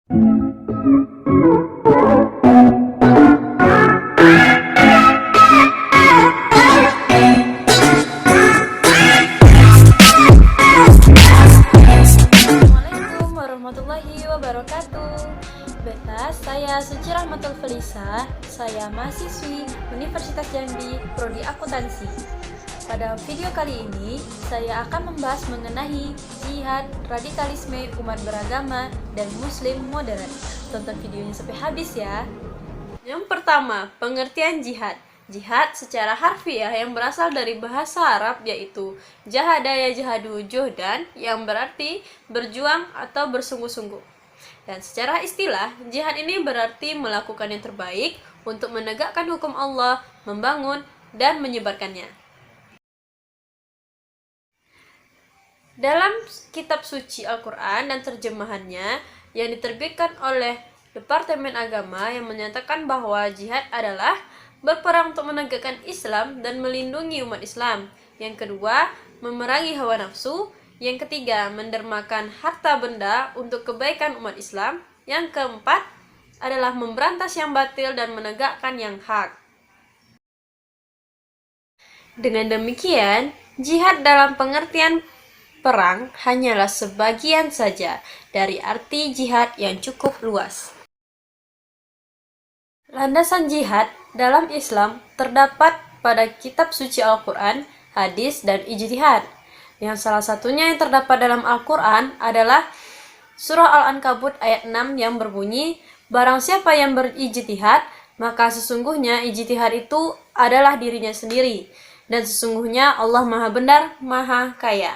Assalamualaikum warahmatullahi wabarakatuh. Beta, saya Suci Rahmatul Felisa. Saya mahasiswi Universitas Jambi, Prodi Akuntansi. Pada video kali ini, saya akan membahas mengenai jihad, radikalisme, umat beragama, dan muslim modern. Tonton videonya sampai habis ya. Yang pertama, pengertian jihad. Jihad secara harfiah yang berasal dari bahasa Arab yaitu jahada yajhadu juhdan, yang berarti berjuang atau bersungguh-sungguh. Dan secara istilah, jihad ini berarti melakukan yang terbaik untuk menegakkan hukum Allah, membangun, dan menyebarkannya. Dalam kitab suci Al-Quran dan terjemahannya yang diterbitkan oleh Departemen Agama yang menyatakan bahwa jihad adalah berperang untuk menegakkan Islam dan melindungi umat Islam. Yang kedua, memerangi hawa nafsu. Yang ketiga, mendermakan harta benda untuk kebaikan umat Islam. Yang keempat adalah memberantas yang batil dan menegakkan yang hak. Dengan demikian, jihad dalam pengertian perang hanyalah sebagian saja dari arti jihad yang cukup luas. Landasan jihad dalam Islam terdapat pada kitab suci Al-Quran, hadis, dan ijtihad. Yang salah satunya yang terdapat dalam Al-Quran adalah surah Al-Ankabut ayat 6 yang berbunyi, "Barang siapa yang berijtihad, maka sesungguhnya ijtihad itu adalah dirinya sendiri, dan sesungguhnya Allah Maha Benar, Maha Kaya."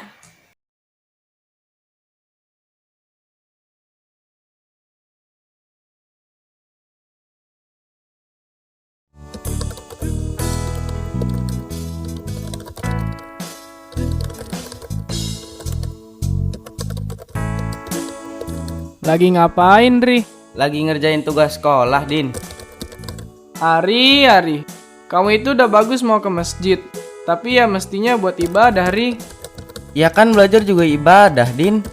Lagi ngapain, Ri? Lagi ngerjain tugas sekolah, Din. Ari, kamu itu udah bagus mau ke masjid. Tapi ya mestinya buat ibadah, Ri. Ya kan belajar juga ibadah, Din.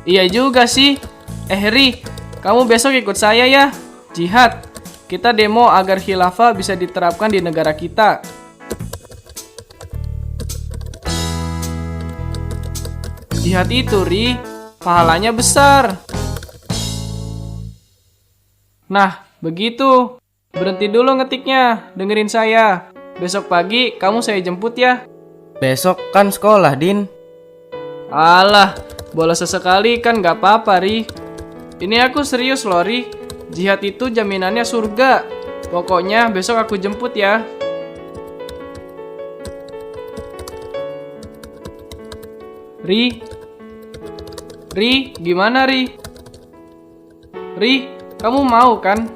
Iya juga sih. Ri, kamu besok ikut saya ya. Jihad. Kita demo agar khilafah bisa diterapkan di negara kita. Jihad itu, Ri, pahalanya besar. Nah, begitu. Berhenti dulu ngetiknya, dengerin saya. Besok pagi kamu saya jemput ya. Besok kan sekolah, Din. Alah, bolos sesekali kan gak apa-apa, Ri. Ini aku serius loh, Ri. Jihad itu jaminannya surga. Pokoknya besok aku jemput ya. Ri, gimana Ri? Ri, kamu mau kan?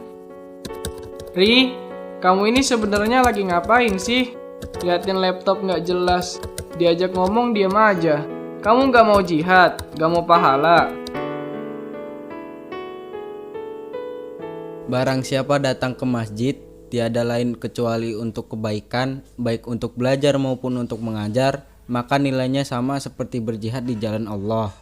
Ri, kamu ini sebenarnya lagi ngapain sih? Liatin laptop nggak jelas, diajak ngomong diam aja. Kamu nggak mau jihad, nggak mau pahala. Barang siapa datang ke masjid, tiada lain kecuali untuk kebaikan, baik untuk belajar maupun untuk mengajar, maka nilainya sama seperti berjihad di jalan Allah.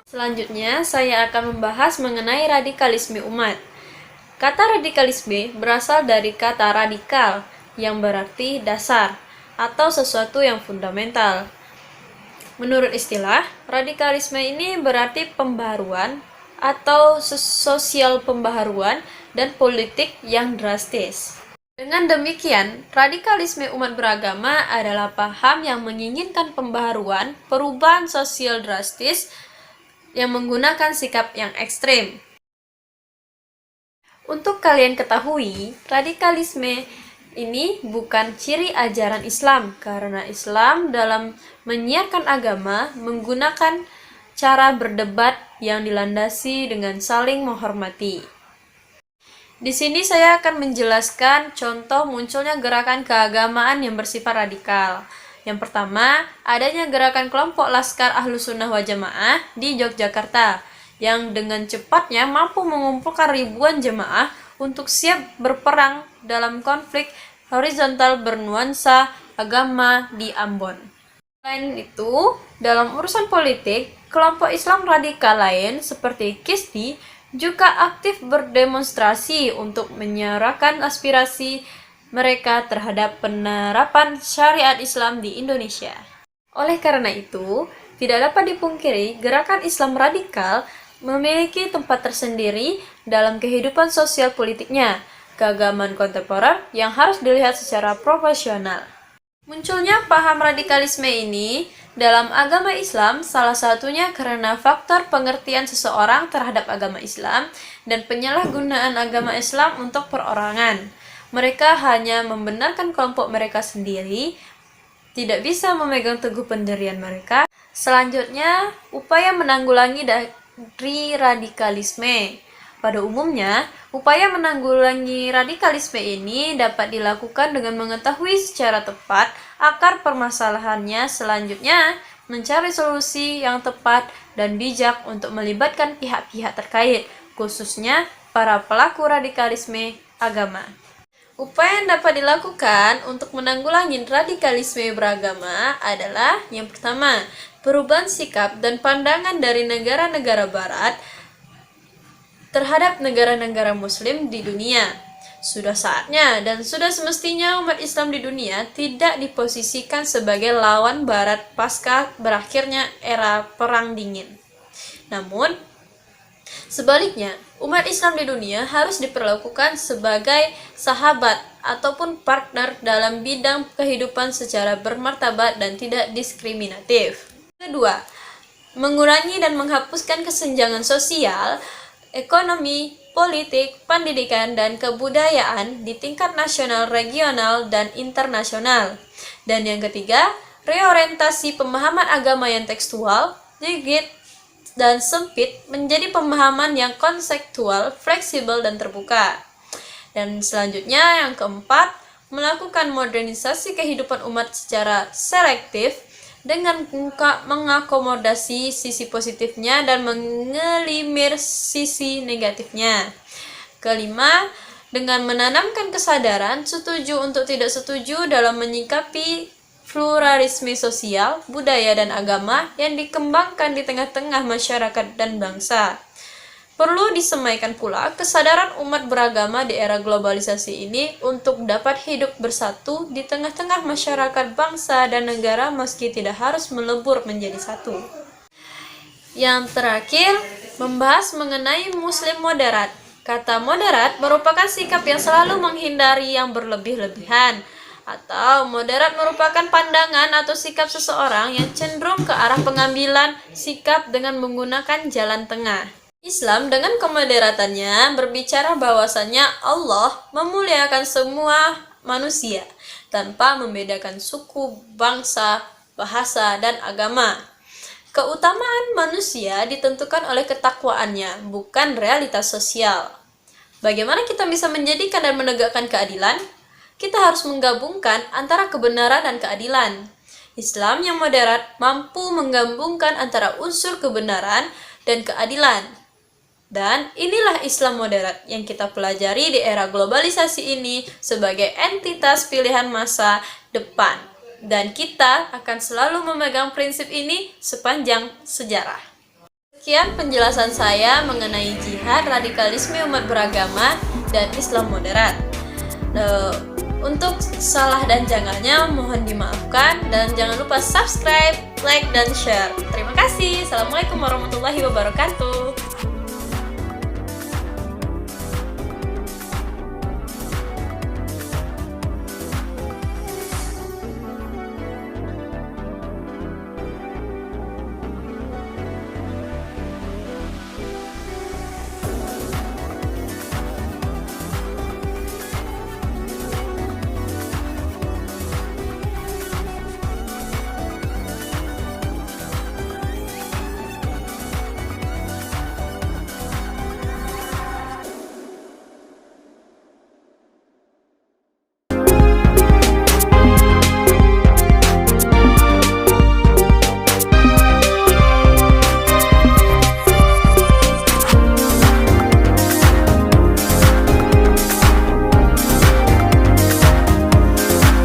Selanjutnya, saya akan membahas mengenai radikalisme umat. Kata radikalisme berasal dari kata radikal, yang berarti dasar, atau sesuatu yang fundamental. Menurut istilah, radikalisme ini berarti pembaharuan atau sosial pembaharuan dan politik yang drastis. Dengan demikian, radikalisme umat beragama adalah paham yang menginginkan pembaharuan, perubahan sosial drastis yang menggunakan sikap yang ekstrem. Untuk kalian ketahui, radikalisme ini bukan ciri ajaran Islam, karena Islam dalam menyiarkan agama menggunakan cara berdebat yang dilandasi dengan saling menghormati. Di sini saya akan menjelaskan contoh munculnya gerakan keagamaan yang bersifat radikal. Yang pertama, adanya gerakan kelompok Laskar Ahlus Sunnah Wal Jamaah di Yogyakarta yang dengan cepatnya mampu mengumpulkan ribuan jemaah untuk siap berperang dalam konflik horizontal bernuansa agama di Ambon. Selain itu, dalam urusan politik, kelompok Islam radikal lain seperti KISTI juga aktif berdemonstrasi untuk menyuarakan aspirasi mereka terhadap penerapan syariat Islam di Indonesia. Oleh karena itu, tidak dapat dipungkiri gerakan Islam radikal memiliki tempat tersendiri dalam kehidupan sosial politiknya, keagamaan kontemporer yang harus dilihat secara proporsional. Munculnya paham radikalisme ini dalam agama Islam salah satunya karena faktor pengertian seseorang terhadap agama Islam dan penyalahgunaan agama Islam untuk perorangan. Mereka hanya membenarkan kelompok mereka sendiri, tidak bisa memegang teguh pendirian mereka. Selanjutnya, upaya menanggulangi dari radikalisme. Pada umumnya, upaya menanggulangi radikalisme ini dapat dilakukan dengan mengetahui secara tepat akar permasalahannya. Selanjutnya, mencari solusi yang tepat dan bijak untuk melibatkan pihak-pihak terkait, khususnya para pelaku radikalisme agama. Upaya yang dapat dilakukan untuk menanggulangi radikalisme beragama adalah yang pertama, perubahan sikap dan pandangan dari negara-negara barat terhadap negara-negara muslim di dunia. Sudah saatnya dan sudah semestinya umat Islam di dunia tidak diposisikan sebagai lawan barat pasca berakhirnya era perang dingin. Namun, sebaliknya, umat Islam di dunia harus diperlakukan sebagai sahabat ataupun partner dalam bidang kehidupan secara bermartabat dan tidak diskriminatif. Kedua, mengurangi dan menghapuskan kesenjangan sosial, ekonomi, politik, pendidikan, dan kebudayaan di tingkat nasional, regional, dan internasional. Dan yang ketiga, reorientasi pemahaman agama yang tekstual, rigid, dan sempit menjadi pemahaman yang konseptual, fleksibel, dan terbuka. Dan selanjutnya yang keempat, melakukan modernisasi kehidupan umat secara selektif dengan mengakomodasi sisi positifnya dan mengelimir sisi negatifnya. Kelima, dengan menanamkan kesadaran setuju untuk tidak setuju dalam menyikapi pluralisme sosial, budaya, dan agama yang dikembangkan di tengah-tengah masyarakat dan bangsa. Perlu disemaikan pula kesadaran umat beragama di era globalisasi ini untuk dapat hidup bersatu di tengah-tengah masyarakat, bangsa, dan negara meski tidak harus melebur menjadi satu. Yang terakhir, membahas mengenai Muslim moderat. Kata moderat merupakan sikap yang selalu menghindari yang berlebih-lebihan, atau moderat merupakan pandangan atau sikap seseorang yang cenderung ke arah pengambilan sikap dengan menggunakan jalan tengah. Islam dengan kemoderatannya berbicara bahwasannya Allah memuliakan semua manusia tanpa membedakan suku, bangsa, bahasa, dan agama. Keutamaan manusia ditentukan oleh ketakwaannya, bukan realitas sosial. Bagaimana kita bisa menjadikan dan menegakkan keadilan? Kita harus menggabungkan antara kebenaran dan keadilan. Islam yang moderat mampu menggabungkan antara unsur kebenaran dan keadilan. Dan inilah Islam moderat yang kita pelajari di era globalisasi ini sebagai entitas pilihan masa depan. Dan kita akan selalu memegang prinsip ini sepanjang sejarah. Sekian penjelasan saya mengenai jihad, radikalisme umat beragama, dan Islam moderat. Untuk salah dan jangannya mohon dimaafkan, dan jangan lupa subscribe, like, dan share. Terima kasih. Assalamualaikum warahmatullahi wabarakatuh.